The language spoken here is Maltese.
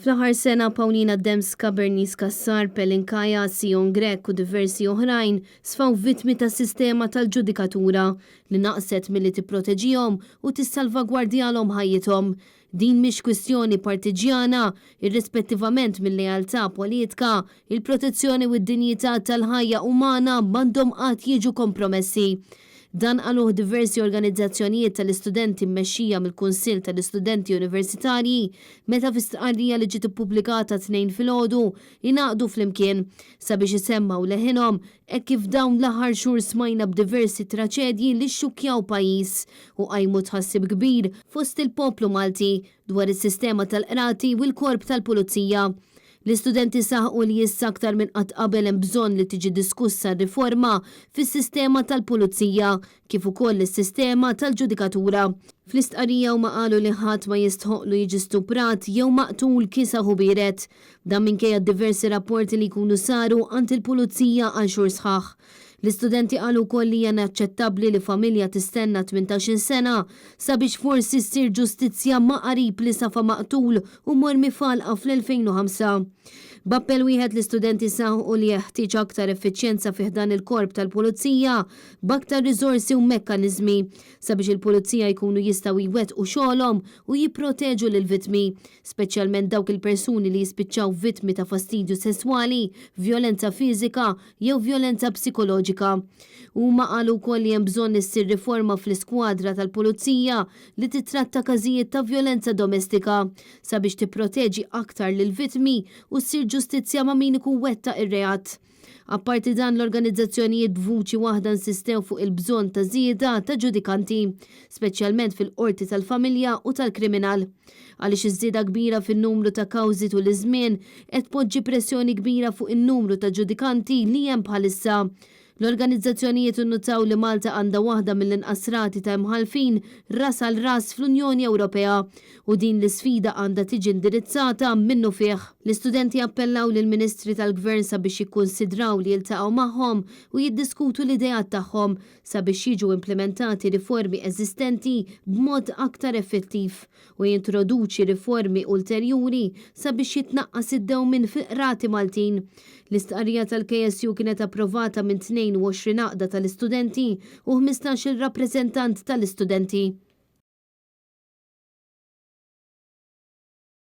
Fl-aħħar sena Paulina Dembska, Bernice Kassar, Pelinkaja, Sion Grek u diversi oħrajn sfaw vittmi tas sistema tal-ġudikatura li naqset milli tipproteġihom u tissalvagwardjalhom ħajjithom. Din mhix kwistjoni partiġjana, irrispettivament mill-lealtà politika, il-protezzjoni u d-dinjità tal-ħajja umana m'għandhom qatt jiġu kompromessi. Dan qaluh diversi organizzazzjonijiet tal-istudenti mmexxija mill-Kunsill tal-Istudenti Universitarji meta fi stqarrija li ġiet ippubblikata tnejn filgħodu jingħaqdu flimkien sabiex isemmaw leħinhom hekk kif dawn l-aħħar xhur smajna b'diversi traċedji li xxukkjaw pajjiż u qajmu tħassib kbir fost il-poplu Malti dwar is-sistema tal-qrati u l-korp tal-pulizija. L-istudenti saħqu li issa aktar minn qatt qabel hemm bżonn li tiġi diskussa riforma fis-sistema tal-pulizija kif ukoll is-sistema tal-ġudikatura. Fl-istqarrija huma qalu li ħadd ma jistħoqlu jiġi stuprat jew maqtul kisaħ u bieret. Dan minkejja diversi rapporti li jkunu saru għand il-pulizija għal xhur sħaħ. L-istudenti qalu wkoll li hija inaċċettabbli li familja tistenna 18 sena sabiex forsi ssir ġustizzja ma' qarib li safa maqtul u mor mifalqa fl-2005. B'appell wieħed l-istudenti saħħu li jeħtieġ aktar effiċjenza fih dan il-korp tal-pulizija b'aktar riżorsi u mekkaniżmi sabiex il-pulizija jkunu jistgħu jwettqu xogħolhom u jipproteġu lil vittmi, speċjalment dawk il-persuni li jispiċċaw vittmi ta' fastidju sesswali, vjolenza fiżika jew vjolenza psikoloġika. Huma qalu wkoll li hemm bżonn issir riforma fl-iskwadra tal-pulizija li titratta każijiet ta' vjolenza domestika sabiex tipproteġi aktar lil vittmi u ssir ġustizzja ma' min ikun wettaq ir-reat. Apparti dan l-organizzazzjonijiet b'vuċi waħda nsistew fuq il-bżonn ta' żieda ta' ġudikanti, speċjalment fil-qorti tal-familja u tal-kriminal. Għaliex iż-żieda kbira fin-numru ta' kawżi tul iż-żmien qed tpoġġi pressjoni kbira fuq in-numru ta' ġudikanti li hemm bħalissa. L-organizzazzjonijiet innutaw li Malta għandha waħda mill-inqas rati ta' imħalfin ras għal ras fl-Unjoni Ewropea u din l-isfida għandha tiġi indirizzata minnu fih. L-istudenti appellaw lil ministri tal-Gvern sabiex jikkonsidraw li jiltaqgħu magħhom u jiddiskutu l-idejat tagħhom sabiex jiġu implementati riformi eżistenti b'mod aktar effettiv u jintroduċi riformi ulterjuri sabiex jitnaqqas id-dewmien fil-qrati Maltin. L-istqarrija tal-KSU kienet approvata minn 22 għaqda tal-istudenti u 15 il-rappreżentant tal-istudenti.